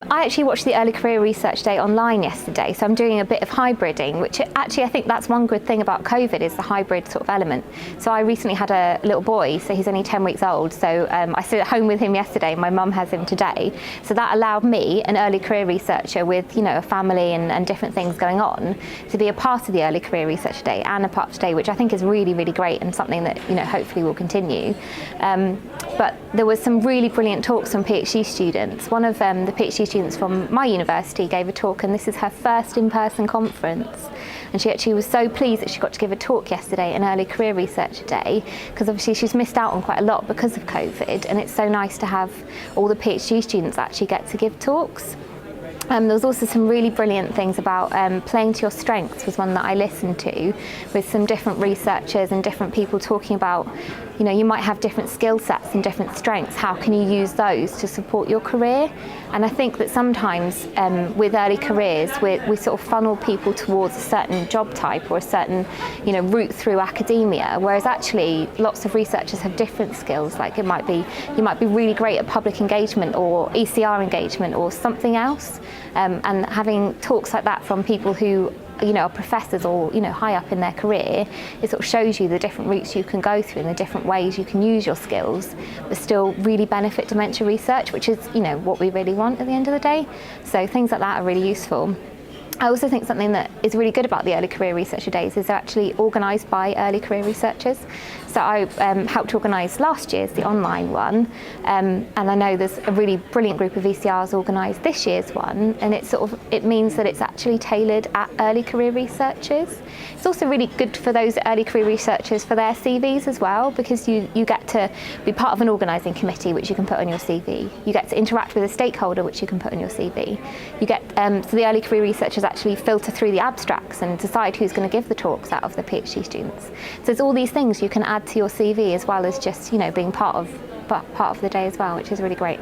I actually watched the Early Career Research Day online yesterday, so I'm doing a bit of hybriding, which actually I think that's one good thing about COVID is the hybrid sort of element. So I recently had a little boy, so he's only 10 weeks old, so I stayed at home with him yesterday, my mum has him today, so that allowed me, an early career researcher with a family and different things going on, to be a part of the Early Career Research Day and a part today, which I think is really, really great and something that hopefully will continue. But there was some really brilliant talks from PhD students. One of the PhD students from my university gave a talk, and this is her first in-person conference. And she actually was so pleased that she got to give a talk yesterday at an Early Career Research Day, because obviously she's missed out on quite a lot because of COVID, and it's so nice to have all the PhD students actually get to give talks. There was also some really brilliant things about playing to your strengths was one that I listened to, with some different researchers and different people talking about, you might have different skill sets and different strengths. How can you use those to support your career? And I think that sometimes with early careers, we sort of funnel people towards a certain job type or a certain, route through academia, whereas actually lots of researchers have different skills. Like you might be really great at public engagement or ECR engagement or something else. And having talks like that from people who are professors or high up in their career, it sort of shows you the different routes you can go through and the different ways you can use your skills but still really benefit dementia research, which is what we really want at the end of the day. So things like that are really useful. I also think something that is really good about the Early Career Researcher Days is they're actually organised by early career researchers. So I helped organise last year's, the online one, and I know there's a really brilliant group of ECRs organised this year's one, and it means that it's actually tailored at early career researchers. It's also really good for those early career researchers for their CVs as well, because you get to be part of an organising committee which you can put on your CV. You get to interact with a stakeholder which you can put on your CV. You get so the early career researchers actually filter through the abstracts and decide who's going to give the talks out of the PhD students. So there's all these things you can add to your CV as well as just being part of the day as well, which is really great.